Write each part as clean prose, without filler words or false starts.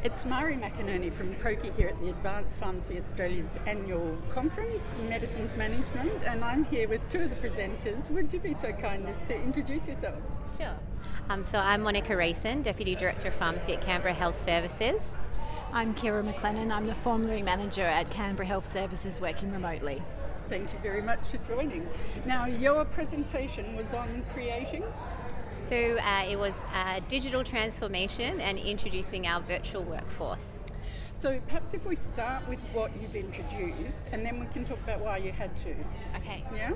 It's Mari McInerney from Croaky here at the Advanced Pharmacy Australia's annual conference, Medicines Management, and I'm here with two of the presenters. Would you be so kind as to introduce yourselves? Sure. So I'm Monica Rayson, Deputy Director of Pharmacy at Canberra Health Services. I'm Ciara McLennan. I'm the Formulary Manager at Canberra Health Services working remotely. Thank you very much for joining. Now, your presentation was on creating? So it was digital transformation and introducing our virtual workforce. So perhaps if we start with what you've introduced and then we can talk about why you had to. Okay. Yeah?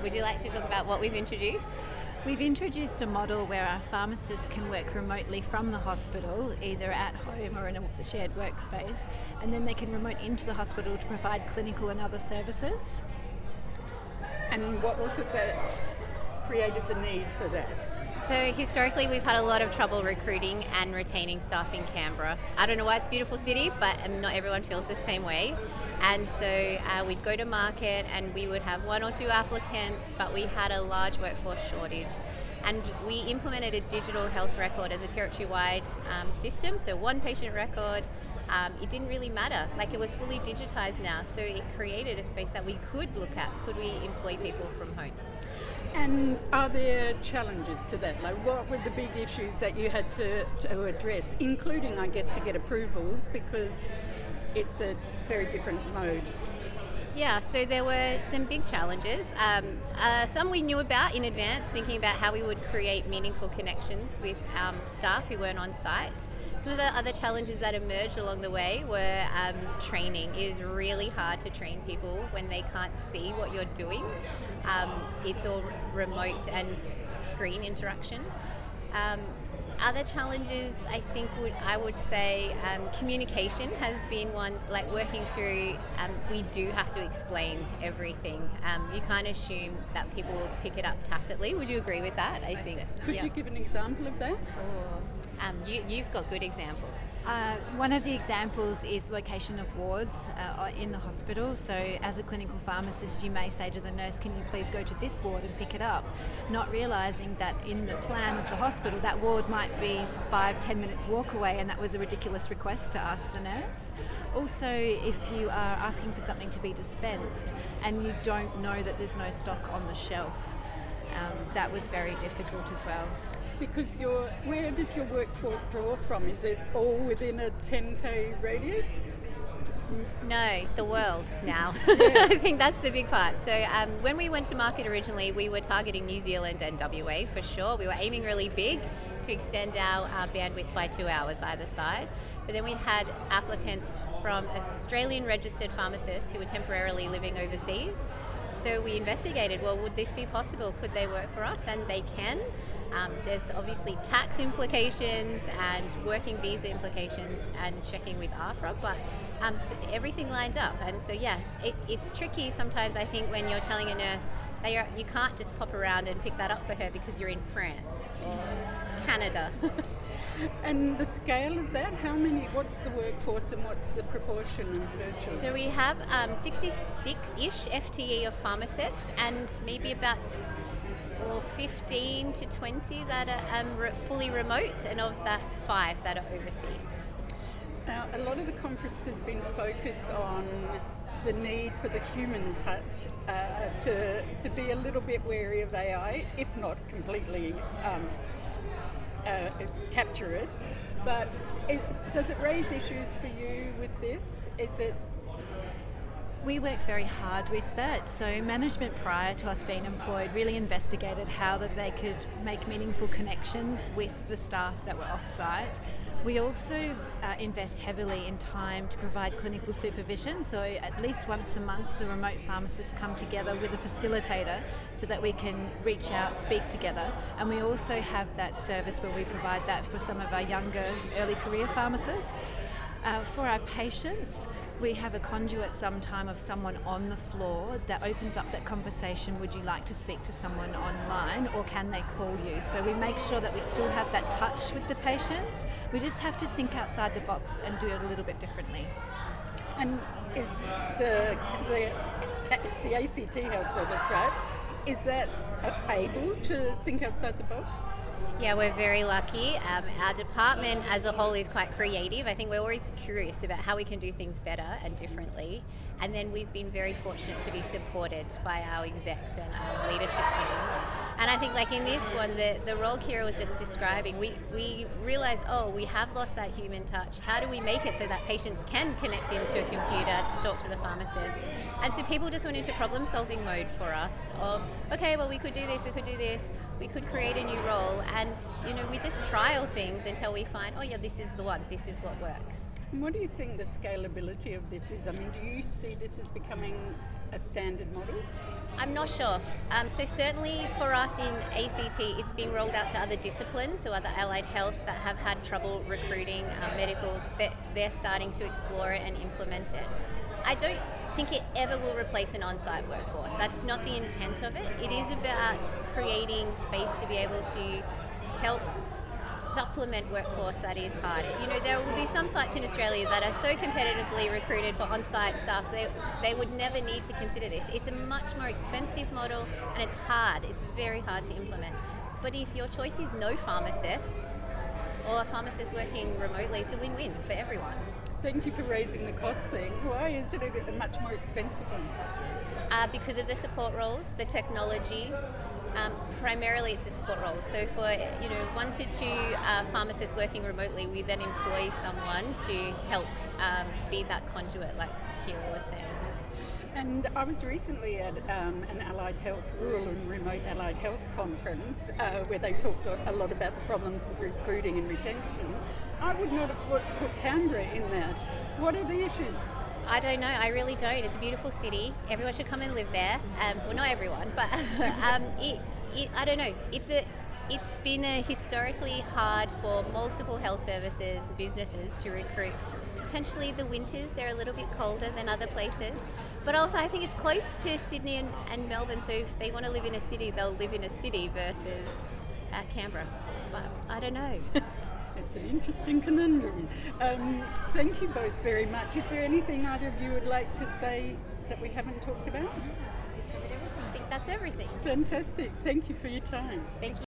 Would you like to talk about what we've introduced? We've introduced a model where our pharmacists can work remotely from the hospital, either at home or in a shared workspace, and then they can remote into the hospital to provide clinical and other services. And what was it that created the need for that? So historically we've had a lot of trouble recruiting and retaining staff in Canberra. I don't know why it's a beautiful city, but not everyone feels the same way. And so we'd go to market and we would have one or two applicants, but we had a large workforce shortage. And we implemented a digital health record as a territory-wide system, so one patient record. It didn't really matter, like it was fully digitised now, so it created a space that we could look at. Could we employ people from home? And are there challenges to that? Like, what were the big issues that you had to address, including, I guess, to get approvals, because it's a very different mode? Yeah, so there were some big challenges. Some we knew about in advance, thinking about how we would create meaningful connections with staff who weren't on site. Some of the other challenges that emerged along the way were training. It is really hard to train people when they can't see what you're doing. It's all remote and screen interaction. Other challenges, I think I would say communication has been one, like working through, we do have to explain everything. You can't assume that people will pick it up tacitly. Would you agree with that? I think. Could you give an example of that? You've got good examples. One of the examples is location of wards in the hospital. So as a clinical pharmacist, you may say to the nurse, can you please go to this ward and pick it up? Not realising that in the plan of the hospital, that ward might be 5-10 minutes walk away, and that was a ridiculous request to ask the nurse. Also, if you are asking for something to be dispensed and you don't know that there's no stock on the shelf, that was very difficult as well. Because where does your workforce draw from? Is it all within a 10k radius? No, the world now. Yes. I think that's the big part. So when we went to market originally, we were targeting New Zealand and WA for sure. We were aiming really big to extend our bandwidth by 2 hours either side. But then we had applicants from Australian registered pharmacists who were temporarily living overseas. So we investigated, well, would this be possible? Could they work for us? And they can. There's obviously tax implications and working visa implications and checking with AHPRA, but so everything lined up. And so, yeah, it's tricky sometimes, I think, when you're telling a nurse, you can't just pop around and pick that up for her because you're in France or Canada. And the scale of that, what's the workforce and what's the proportion of virtual? So we have 66-ish FTE of pharmacists and maybe about 15 to 20 that are fully remote, and of that 5 that are overseas. Now, a lot of the conference has been focused on the need for the human touch to be a little bit wary of AI, if not completely capture it. But does it raise issues for you with this? We worked very hard with that. So management prior to us being employed really investigated how that they could make meaningful connections with the staff that were off-site. We also invest heavily in time to provide clinical supervision. So at least once a month, the remote pharmacists come together with a facilitator so that we can reach out, speak together. And we also have that service where we provide that for some of our younger early career pharmacists. For our patients, we have a conduit sometime of someone on the floor that opens up that conversation. Would you like to speak to someone online, or can they call you? So we make sure that we still have that touch with the patients. We just have to think outside the box and do it a little bit differently. And is the ACT Health Service, right? Is that able to think outside the box? Yeah, we're very lucky. Our department as a whole is quite creative. I think we're always curious about how we can do things better and differently. And then we've been very fortunate to be supported by our execs and our leadership team. And I think like in this one, the role Ciara was just describing, we realised, we have lost that human touch. How do we make it so that patients can connect into a computer to talk to the pharmacist? And so people just went into problem solving mode for us of, okay, well we could do this, we could create a new role, and we just trial things until we find, this is the one, this is what works. And what do you think the scalability of this is? I mean, do you see this as becoming a standard model? I'm not sure. So certainly for us in ACT, it's been rolled out to other disciplines, so other allied health that have had trouble recruiting medical, they're starting to explore it and implement it. I don't think it ever will replace an on-site workforce. That's not the intent of it. It is about creating space to be able to help supplement workforce that is hard. There will be some sites in Australia that are so competitively recruited for on-site staff, they would never need to consider this. It's a much more expensive model and it's hard. It's very hard to implement. But if your choice is no pharmacists or a pharmacist working remotely, it's a win-win for everyone. Thank you for raising the cost thing. Why is it a much more expensive one? Because of the support roles, the technology. Primarily it's the support roles. So for 1 to 2 pharmacists working remotely, we then employ someone to help be that conduit, like Ciara was saying. And I was recently at an allied health, rural and remote allied health conference where they talked a lot about the problems with recruiting and retention. I would not have thought to put Canberra in that. What are the issues? I don't know. I really don't. It's a beautiful city. Everyone should come and live there. Well, not everyone, but I don't know. It's been historically hard for multiple health services, businesses to recruit. Potentially the winters, they're a little bit colder than other places. But also I think it's close to Sydney and Melbourne, so if they want to live in a city, they'll live in a city versus Canberra. But I don't know. It's an interesting conundrum. Thank you both very much. Is there anything either of you would like to say that we haven't talked about? I think that's everything. Fantastic. Thank you for your time. Thank you.